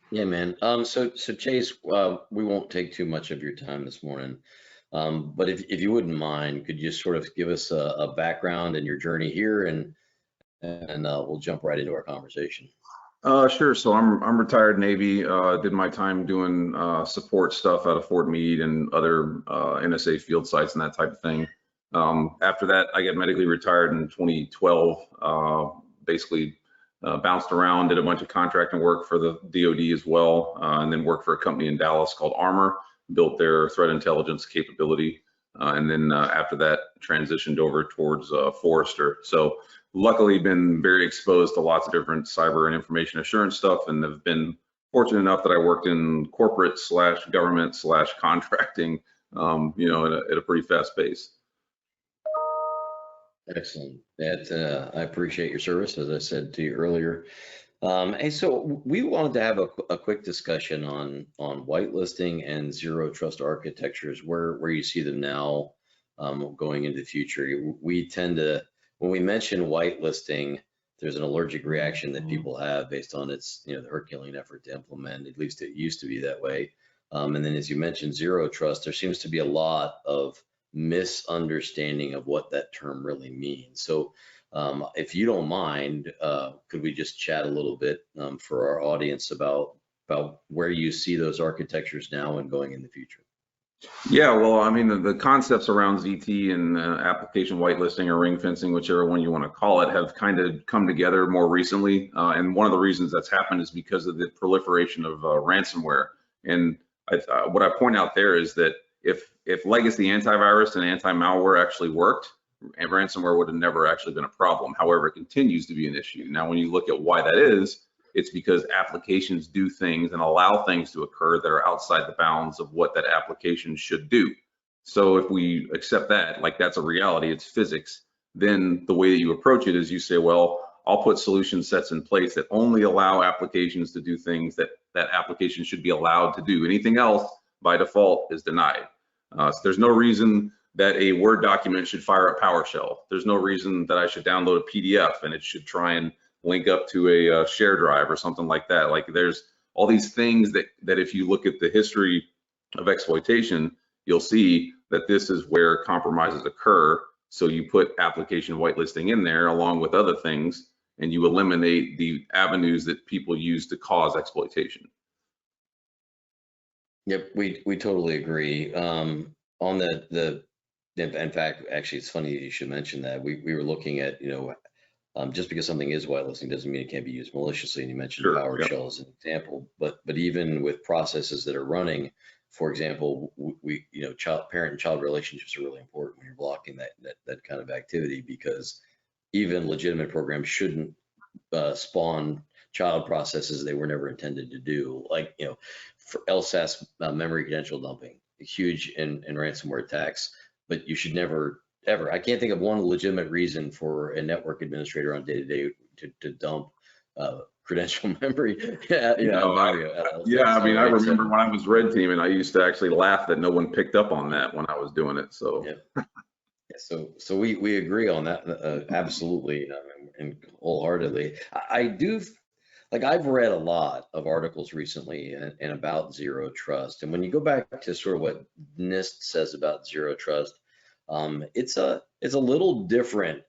Yeah, man. So Chase, we won't take too much of your time this morning. But if you wouldn't mind, could you sort of give us a background and your journey here, and we'll jump right into our conversation. Sure. So I'm retired Navy. Did my time doing support stuff out of Fort Meade and other NSA field sites and that type of thing. After that, I got medically retired in 2012. Basically, bounced around, did a bunch of contracting work for the DoD as well, and then worked for a company in Dallas called Armor, built their threat intelligence capability, and then after that, transitioned over towards Forrester. So luckily been very exposed to lots of different cyber and information assurance stuff, and have been fortunate enough that I worked in corporate slash government slash contracting, at a pretty fast pace. Excellent. I appreciate your service, as I said to you earlier. Hey, so we wanted to have a quick discussion on whitelisting and zero trust architectures, where you see them now, going into the future. We tend to, when we mention whitelisting, there's an allergic reaction that people have based on its, the Herculean effort to implement. At least it used to be that way. And then, as you mentioned, zero trust, there seems to be a lot of misunderstanding of what that term really means. So, if you don't mind, could we just chat a little bit, for our audience about where you see those architectures now and going in the future? Yeah, well, I mean, the concepts around ZT and application whitelisting or ring fencing, whichever one you want to call it, have kind of come together more recently. And one of the reasons that's happened is because of the proliferation of ransomware. And what I point out there is that if legacy antivirus and anti-malware actually worked, and ransomware would have never actually been a problem. However, it continues to be an issue. Now, when you look at why that is, it's because applications do things and allow things to occur that are outside the bounds of what that application should do. So if we accept that, like that's a reality, it's physics, then the way that you approach it is you say, well, I'll put solution sets in place that only allow applications to do things that that application should be allowed to do. Anything else by default is denied. So there's no reason that a Word document should fire up PowerShell. There's no reason that I should download a PDF and it should try and link up to a share drive or something like that. Like there's all these things that if you look at the history of exploitation, you'll see that this is where compromises occur. So you put application whitelisting in there along with other things, and you eliminate the avenues that people use to cause exploitation. Yep, we totally agree. On in fact, actually, it's funny you should mention that. We were looking at, just because something is whitelisting doesn't mean it can't be used maliciously. And you mentioned Sure. Yep. PowerShell as an example, but even with processes that are running, for example, parent and child relationships are really important when you're blocking that kind of activity, because even legitimate programs shouldn't spawn child processes they were never intended to do. Like, for LSAS, memory credential dumping, huge in ransomware attacks, but you should never ever. I can't think of one legitimate reason for a network administrator on day-to-day to dump credential memory. Yeah, You know, yeah, I mean, I right. So remember when I was red teaming, I used to actually laugh that no one picked up on that when I was doing it. So yeah. So we agree on that, absolutely, and wholeheartedly. I do, like, I've read a lot of articles recently and about zero trust, and when you go back to sort of what NIST says about zero trust, it's a little different.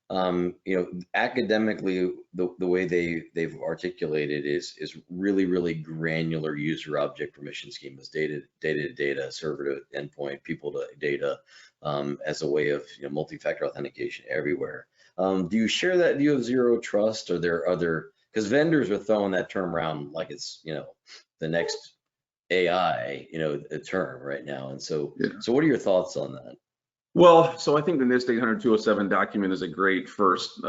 Academically, the way they've articulated is really granular user object permission schemas, data to data, server to endpoint, people to data, as a way of, multi-factor authentication everywhere. Do you share that view of zero trust? Or are there other, because vendors are throwing that term around like it's, the next AI, a term right now. And so, yeah. so what are your thoughts on that? Well, so I think the NIST 800-207 document is a great first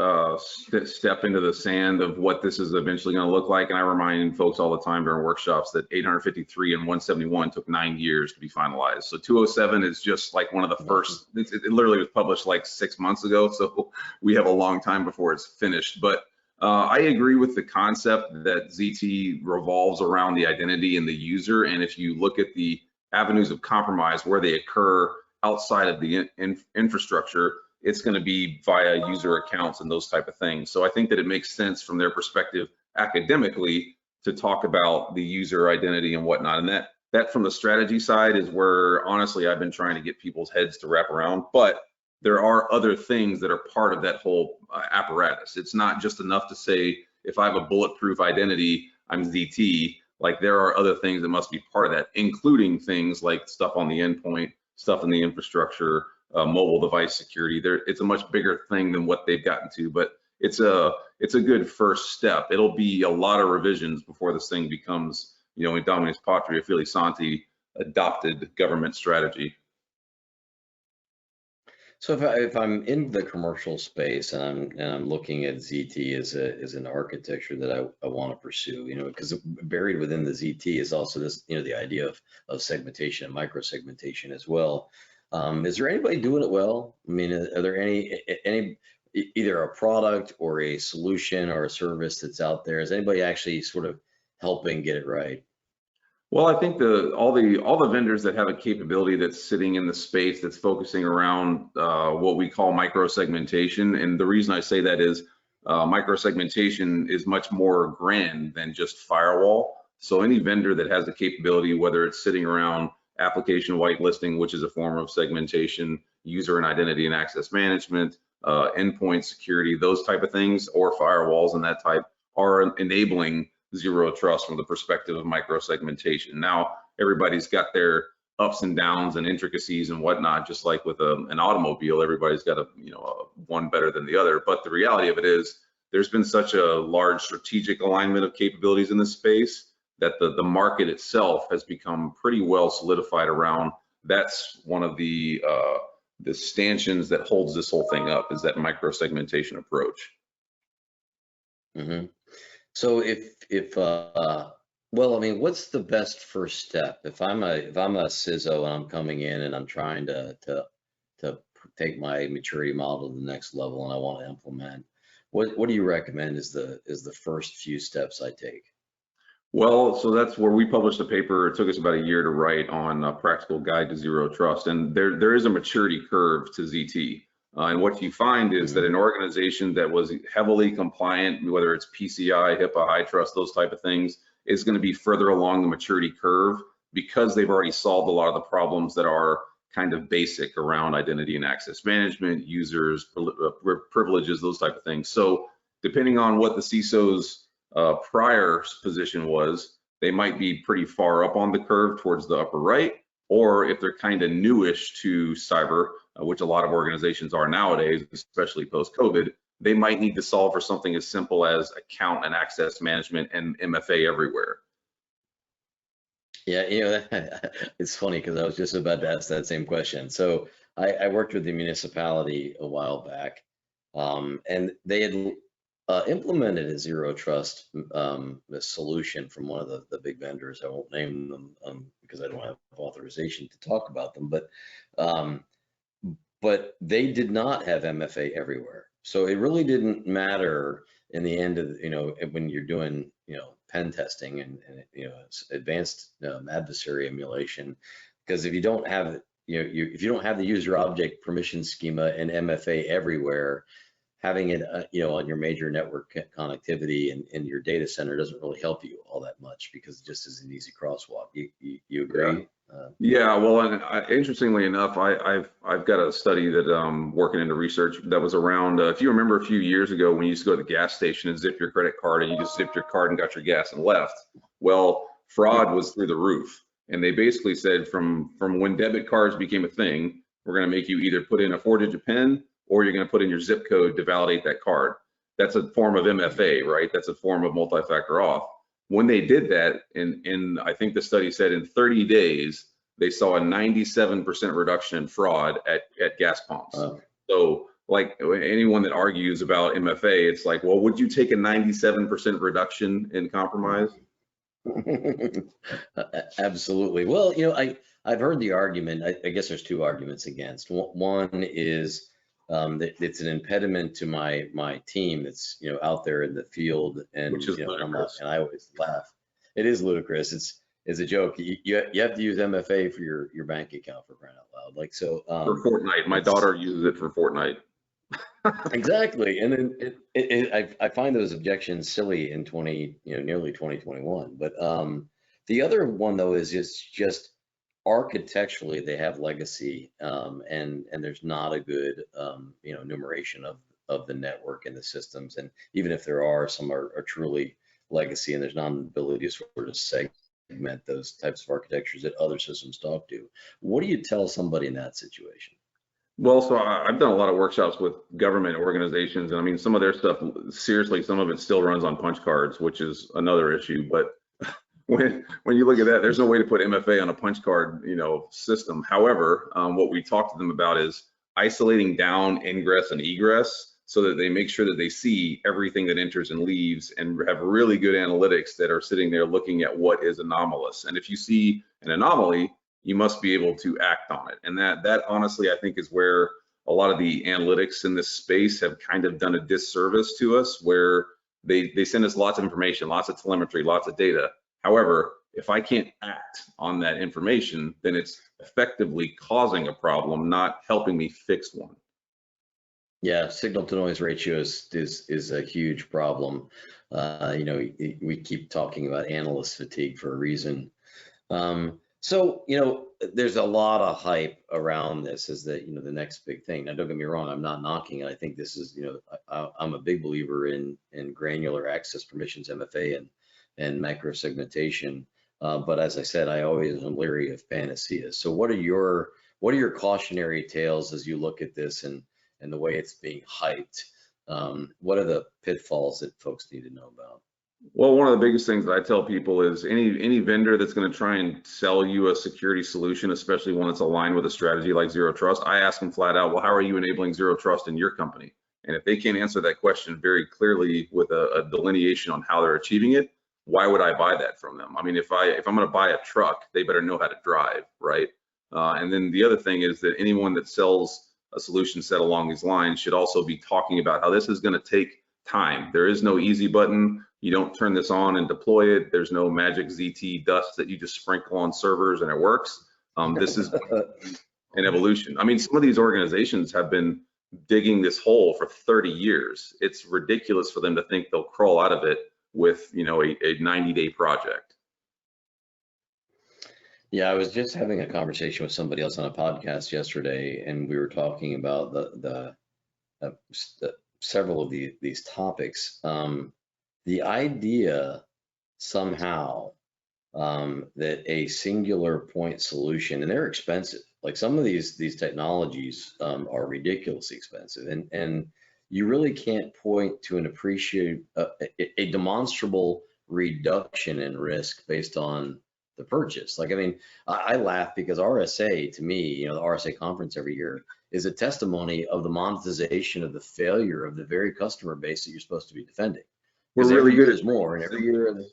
step into the sand of what this is eventually going to look like. And I remind folks all the time during workshops that 853 and 171 took 9 years to be finalized. So 207 is just like one of the first, it literally was published like 6 months ago. So we have a long time before it's finished. But I agree with the concept that ZT revolves around the identity and the user. And if you look at the avenues of compromise where they occur outside of the infrastructure, it's going to be via user accounts and those type of things. So I think that it makes sense from their perspective academically to talk about the user identity and whatnot. And that from the strategy side is where honestly I've been trying to get people's heads to wrap around. But there are other things that are part of that whole apparatus. It's not just enough to say, if I have a bulletproof identity, I'm ZT. Like, there are other things that must be part of that, including things like stuff on the endpoint, stuff in the infrastructure, mobile device security. It's a much bigger thing than what they've gotten to, but it's a good first step. It'll be a lot of revisions before this thing becomes, in Dominus Patria Fili adopted government strategy. So if I'm in the commercial space and I'm looking at ZT as an architecture that I want to pursue, because buried within the ZT is also this, the idea of segmentation and micro segmentation as well. Is there anybody doing it well? I mean, are there any either a product or a solution or a service that's out there? Is anybody actually sort of helping get it right? Well, I think all the vendors that have a capability that's sitting in the space that's focusing around what we call micro segmentation, and the reason I say that is micro segmentation is much more grand than just firewall. So any vendor that has the capability, whether it's sitting around application whitelisting, which is a form of segmentation, user and identity and access management, endpoint security, those type of things, or firewalls and that type, are enabling zero trust from the perspective of micro segmentation. Now, everybody's got their ups and downs and intricacies and whatnot, just like with an automobile, everybody's got one better than the other. But the reality of it is, there's been such a large strategic alignment of capabilities in this space that the market itself has become pretty well solidified around. That's one of the stanchions that holds this whole thing up, is that micro segmentation approach. Mm-hmm. So well, I mean, what's the best first step? If I'm a CISO and I'm coming in and I'm trying to take my maturity model to the next level and I want to implement, what do you recommend is the first few steps I take? Well, so that's where we published a paper. It took us about a year to write on a practical guide to zero trust. And there is a maturity curve to ZT. And what you find is that an organization that was heavily compliant, whether it's PCI, HIPAA, HITRUST, those type of things, is going to be further along the maturity curve because they've already solved a lot of the problems that are kind of basic around identity and access management, users, privileges, those type of things. So depending on what the CISO's prior position was, they might be pretty far up on the curve towards the upper right, or if they're kind of newish to cyber, which a lot of organizations are nowadays, especially post-COVID, they might need to solve for something as simple as account and access management and MFA everywhere. Yeah, it's funny because I was just about to ask that same question. So I worked with the municipality a while back, and they had implemented a zero trust solution from one of the big vendors. I won't name them because I don't have authorization to talk about them, but they did not have MFA everywhere. So it really didn't matter in the end of, when you're doing, pen testing and advanced adversary emulation, because if you don't have, if you don't have the user object permission schema and MFA everywhere, having it, on your major network connectivity and in your data center doesn't really help you all that much because it just is an easy crosswalk. You agree? Yeah, well, and interestingly enough, I've got a study that I'm working into research that was around, if you remember a few years ago when you used to go to the gas station and zip your credit card and you just zipped your card and got your gas and left. Well, fraud was through the roof. And they basically said from when debit cards became a thing, we're going to make you either put in a 4-digit PIN or you're going to put in your zip code to validate that card. That's a form of MFA, right? That's a form of multi-factor auth. When they did that, in I think the study said in 30 days, they saw a 97% reduction in fraud at gas pumps. So like anyone that argues about MFA, it's like, well, would you take a 97% reduction in compromise? Absolutely. Well, I've heard the argument. I guess there's two arguments against. One is that it's an impediment to my team that's out there in the field, and Which is ludicrous. and I always laugh. It is ludicrous. It's a joke. You have to use MFA for your bank account, for crying out loud. Like, so for Fortnite, my daughter uses it for Fortnite. Exactly. And then I find those objections silly in nearly 2021. But the other one though is just architecturally they have legacy, and there's not a good numeration of the network and the systems. And even if there are, some are truly legacy, and there's not an ability to sort of segment those types of architectures that other systems talk to. What do you tell somebody in that situation? Well, so I've done a lot of workshops with government organizations, and I mean, some of their stuff, seriously, some of it still runs on punch cards, which is another issue. But when you look at that, there's no way to put MFA on a punch card, system. However, what we talk to them about is isolating down ingress and egress so that they make sure that they see everything that enters and leaves and have really good analytics that are sitting there looking at what is anomalous. And if you see an anomaly, you must be able to act on it. And that honestly, I think, is where a lot of the analytics in this space have kind of done a disservice to us, where they send us lots of information, lots of telemetry, lots of data. However, if I can't act on that information, then it's effectively causing a problem, not helping me fix one. Yeah, signal to noise ratio is a huge problem. We keep talking about analyst fatigue for a reason. So there's a lot of hype around this as the next big thing. Now, don't get me wrong, I'm not knocking it. I think this is, I'm a big believer in granular access permissions, MFA, and macro segmentation. But as I said, I always am leery of panaceas. So what are your cautionary tales as you look at this and the way it's being hyped? What are the pitfalls that folks need to know about? Well, one of the biggest things that I tell people is any vendor that's going to try and sell you a security solution, especially one that's aligned with a strategy like Zero Trust, I ask them flat out, well, how are you enabling Zero Trust in your company? And if they can't answer that question very clearly with a delineation on how they're achieving it, why would I buy that from them? I mean, if I'm going to buy a truck, they better know how to drive, right? And then the other thing is that anyone that sells a solution set along these lines should also be talking about how this is going to take time. There is no easy button. You don't turn this on and deploy it. There's no magic ZT dust that you just sprinkle on servers and it works. This is an evolution. I mean, some of these organizations have been digging this hole for 30 years. It's ridiculous for them to think they'll crawl out of it with, a 90-day project. Yeah, I was just having a conversation with somebody else on a podcast yesterday, and we were talking about the several of these topics. The idea somehow that a singular point solution, and they're expensive. Like some of these technologies are ridiculously expensive, and you really can't point to a demonstrable reduction in risk based on the purchase. Like, I mean, I laugh because RSA, to me, the RSA conference every year is a testimony of the monetization of the failure of the very customer base that you're supposed to be defending. We're Because really every good year at is more, and every year,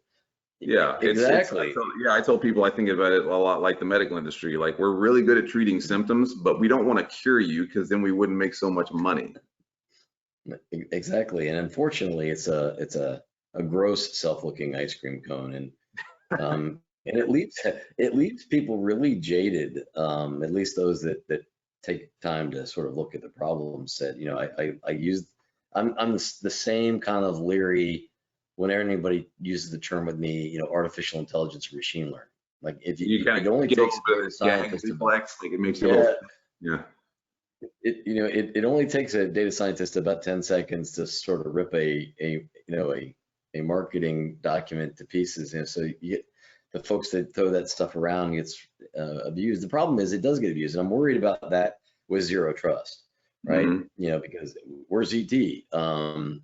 yeah, exactly. I tell people I think about it a lot like the medical industry. Like we're really good at treating symptoms, but we don't want to cure you because then we wouldn't make so much money. Exactly, and unfortunately, it's a gross self-looking ice cream cone, and it leaves people really jaded. At least those that take time to sort of look at the problem set. I'm the same kind of leery whenever anybody uses the term with me, artificial intelligence or machine learning. Like if You kind it of only get a takes little a bit data of gag scientist reflex, like it makes you a yeah, little, yeah. it only takes a data scientist about 10 seconds to sort of rip a marketing document to pieces. So you get the folks that throw that stuff around gets abused. The problem is it does get abused, and I'm worried about that with Zero Trust, right? Mm-hmm. Because we're ZT, and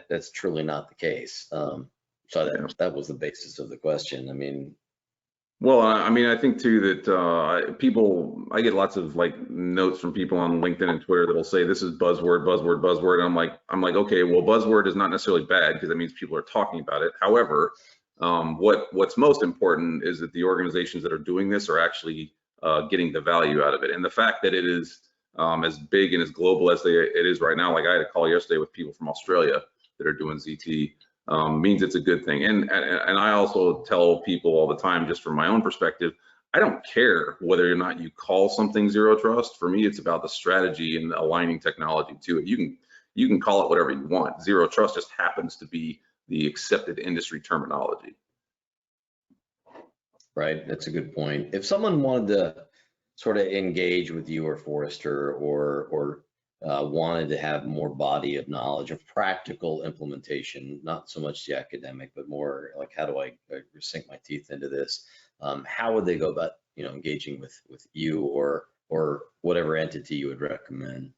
that's truly not the case. So that was the basis of the question. I mean, Well, I mean, I think too that I get lots of like notes from people on LinkedIn and Twitter that'll say this is buzzword, buzzword, buzzword. And I'm like, okay, well, buzzword is not necessarily bad because that means people are talking about it. However, what's most important is that the organizations that are doing this are actually getting the value out of it. And the fact that it is as big and as global as it is right now, like I had a call yesterday with people from Australia that are doing ZT. Means it's a good thing. And I also tell people all the time, just from my own perspective, I don't care whether or not you call something zero trust. For me, it's about the strategy and aligning technology to it. You can call it whatever you want. Zero trust just happens to be the accepted industry terminology. Right, that's a good point. If someone wanted to sort of engage with you or Forrester, or wanted to have more body of knowledge of practical implementation, not so much the academic, but more like how do I sink my teeth into this? How would they go about, engaging with you or whatever entity you would recommend?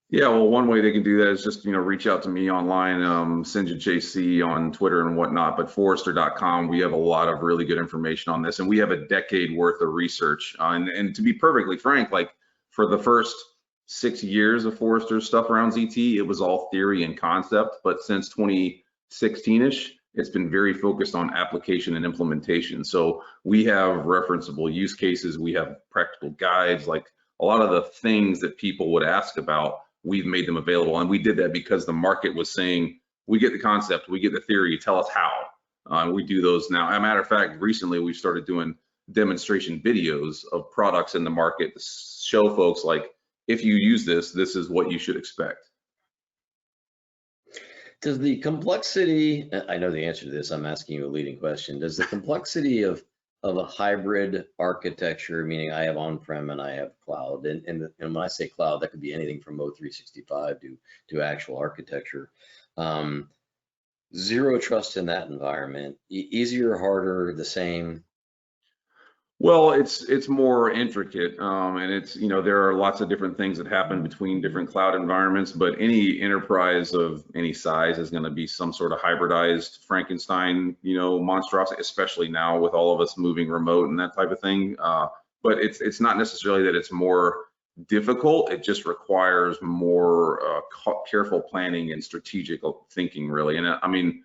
Yeah, well, one way they can do that is just, reach out to me online, send you JC on Twitter and whatnot, but Forrester.com, we have a lot of really good information on this, and we have a decade worth of research. And to be perfectly frank, like for the first 6 years of Forrester's stuff around ZT, it was all theory and concept, but since 2016-ish, it's been very focused on application and implementation. So we have referenceable use cases, we have practical guides, like a lot of the things that people would ask about, we've made them available. And we did that because the market was saying, we get the concept, we get the theory, tell us how. And we do those now. As a matter of fact, recently we started doing demonstration videos of products in the market to show folks, like, if you use this, this is what you should expect. Does the complexity, I know the answer to this, I'm asking you a leading question. Does the complexity of a hybrid architecture, meaning I have on-prem and I have cloud, and when I say cloud, that could be anything from O365 to actual architecture. Zero trust in that environment, easier, harder, the same? Well, it's more intricate, and it's, there are lots of different things that happen between different cloud environments, but any enterprise of any size is going to be some sort of hybridized Frankenstein, monstrosity, especially now with all of us moving remote and that type of thing. But it's not necessarily that it's more difficult. It just requires more careful planning and strategic thinking, really. And I mean,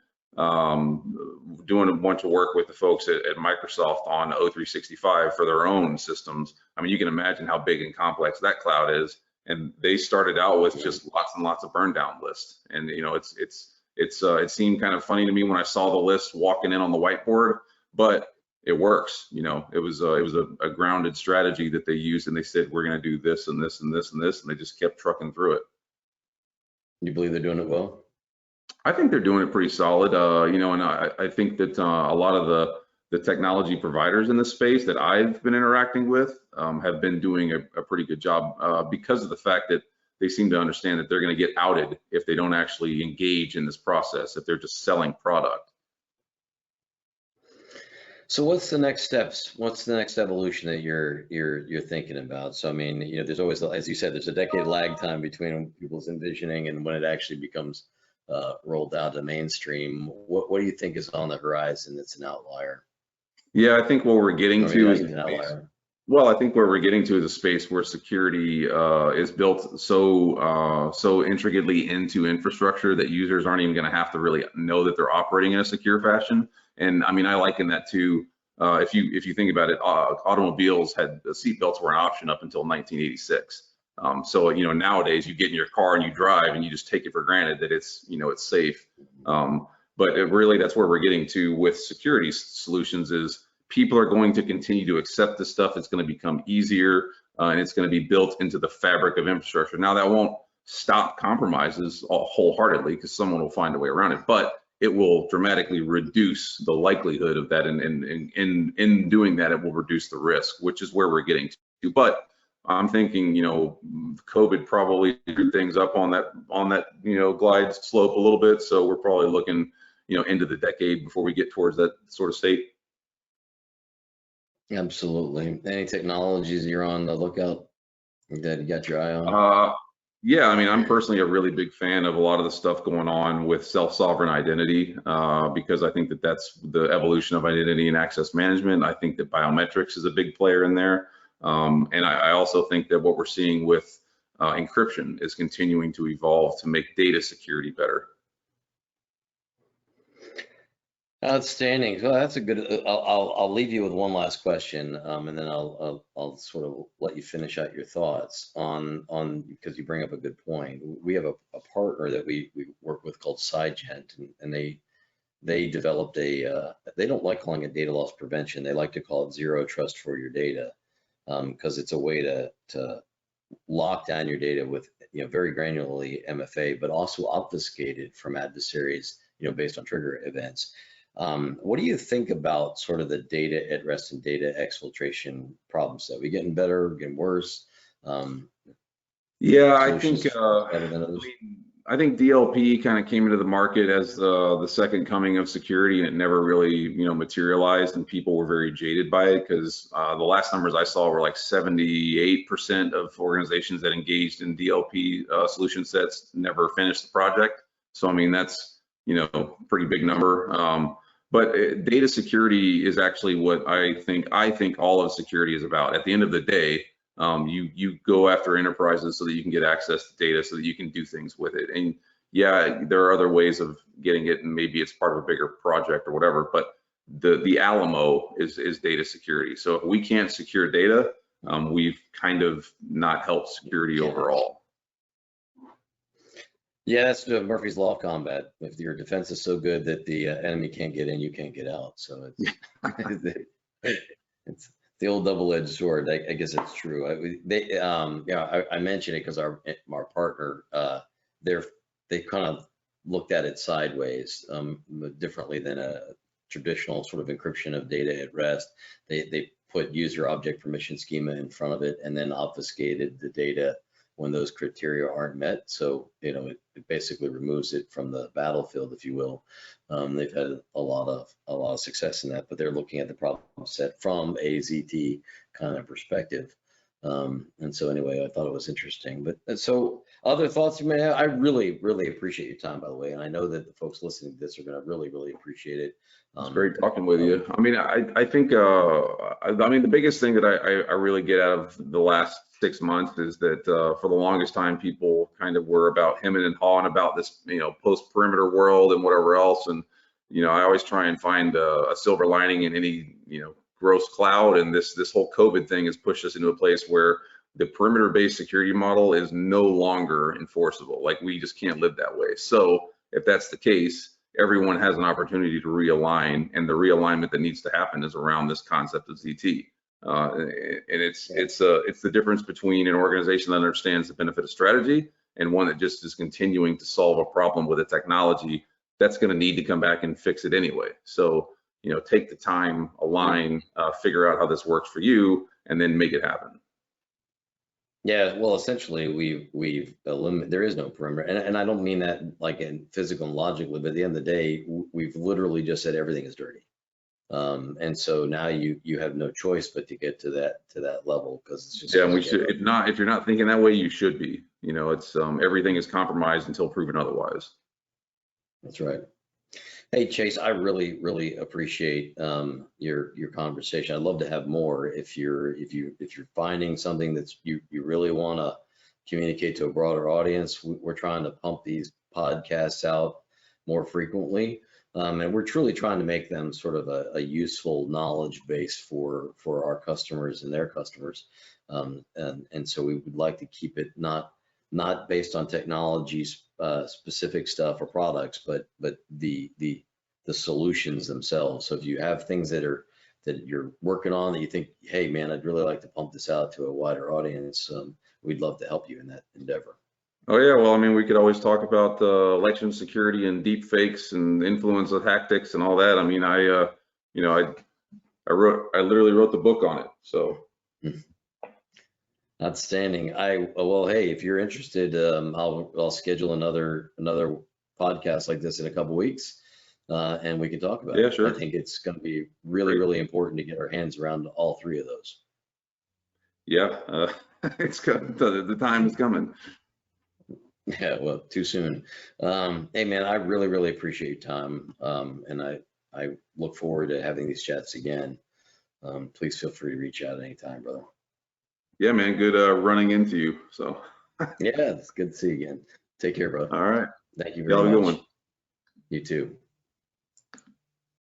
doing a bunch of work with the folks at Microsoft on O365 for their own systems. I mean, you can imagine how big and complex that cloud is. And they started out with just lots and lots of burn down lists. And it seemed kind of funny to me when I saw the list walking in on the whiteboard, but it works. It was a grounded strategy that they used, and they said, we're going to do this and this and this and this, and they just kept trucking through it. You believe they're doing it well? I think they're doing it pretty solid, and I think that a lot of the technology providers in this space that I've been interacting with have been doing a pretty good job because of the fact that they seem to understand that they're going to get outed if they don't actually engage in this process, if they're just selling product. So what's the next steps? What's the next evolution that you're thinking about? So I mean, there's always, as you said, there's a decade lag time between people's envisioning and when it actually becomes rolled out to mainstream. What do you think is on the horizon that's an outlier? Yeah, I think what we're getting to is an outlier. well, I think where we're getting to is a space where security is built so intricately into infrastructure that users aren't even going to have to really know that they're operating in a secure fashion. And I mean, I liken that to if you think about it, automobiles had the seat belts were an option up until 1986. So nowadays you get in your car and you drive and you just take it for granted that it's safe. But really, that's where we're getting to with security solutions is people are going to continue to accept this stuff. It's going to become easier and it's going to be built into the fabric of infrastructure. Now, that won't stop compromises wholeheartedly because someone will find a way around it, but it will dramatically reduce the likelihood of that. And in doing that, it will reduce the risk, which is where we're getting to. But I'm thinking, COVID probably threw things up on that glide slope a little bit. So we're probably looking, into the decade before we get towards that sort of state. Absolutely. Any technologies you're on the lookout that you got your eye on? Yeah, I mean, I'm personally a really big fan of a lot of the stuff going on with self-sovereign identity because I think that that's the evolution of identity and access management. I think that biometrics is a big player in there. And I also think that what we're seeing with encryption is continuing to evolve to make data security better. Outstanding. Well, that's a good. I'll leave you with one last question, and then I'll sort of let you finish out your thoughts on because you bring up a good point. We have a partner that we work with called SideGent, and they they developed they don't like calling it data loss prevention. They like to call it zero trust for your data, because it's a way to lock down your data with, very granularly MFA, but also obfuscated from adversaries, based on trigger events. What do you think about sort of the data at rest and data exfiltration problems? Are we getting better, getting worse? Yeah, I Solutions think better than others? I think DLP kind of came into the market as the second coming of security, and it never really materialized, and people were very jaded by it because the last numbers I saw were like 78% of organizations that engaged in DLP solution sets never finished the project. So I mean that's pretty big number. But data security is actually what I think all of security is about. At the end of the day, you go after enterprises so that you can get access to data so that you can do things with it. And yeah, there are other ways of getting it, and maybe it's part of a bigger project or whatever, but the Alamo is data security. So if we can't secure data, we've kind of not helped security overall. Yeah, that's Murphy's Law of combat. If your defense is so good that the enemy can't get in, you can't get out. So it's the old double-edged sword. I guess it's true. I mentioned it because our partner, they kind of looked at it sideways, differently than a traditional sort of encryption of data at rest. They put user object permission schema in front of it and then obfuscated the data when those criteria aren't met. So, it basically removes it from the battlefield, if you will. They've had a lot of success in that, but they're looking at the problem set from a ZT kind of perspective. And so anyway, I thought it was interesting. But so other thoughts you may have? I really, really appreciate your time, by the way. And I know that the folks listening to this are going to really, really appreciate it. It's great talking with you. I mean, I think, the biggest thing that I really get out of the last 6 months is that for the longest time, people kind of were about hemming and hawing about this, post-perimeter world and whatever else. And, I always try and find a silver lining in any, gross cloud. And this whole COVID thing has pushed us into a place where the perimeter-based security model is no longer enforceable. Like, we just can't live that way. So if that's the case, everyone has an opportunity to realign, and the realignment that needs to happen is around this concept of ZT. And it's the difference between an organization that understands the benefit of strategy and one that just is continuing to solve a problem with a technology that's going to need to come back and fix it anyway. So, take the time, align, figure out how this works for you, and then make it happen. Yeah, well, essentially, we've eliminated. There is no perimeter, and I don't mean that like in physical and logically, but at the end of the day, we've literally just said everything is dirty, and so now you have no choice but to get to that level, because it's just and we should. If you're not thinking that way, you should be. It's everything is compromised until proven otherwise. That's right. Hey Chase, I really, really appreciate your conversation. I'd love to have more. If you're finding something that you really want to communicate to a broader audience, we're trying to pump these podcasts out more frequently, and we're truly trying to make them sort of a useful knowledge base for our customers and their customers, and so we would like to keep it not based on technologies specific stuff or products, but the solutions themselves. So if you have things that you're working on that you think, hey man, I'd really like to pump this out to a wider audience, we'd love to help you in that endeavor. Oh yeah, well, we could always talk about election security and deep fakes and influence of tactics and all that. I literally wrote the book on it. So. Outstanding. Well, hey, if you're interested, I'll schedule another podcast like this in a couple weeks, and we can talk about it. Yeah, sure. I think it's going to be really, really important to get our hands around all three of those. Yeah, it's good. The time is coming. Yeah, well, too soon. Hey man, I really, really appreciate your time, and I look forward to having these chats again. Please feel free to reach out anytime, brother. Yeah, man, good running into you. So. Yeah, it's good to see you again. Take care, bro. All right. Thank you very much. Have a good one. You too.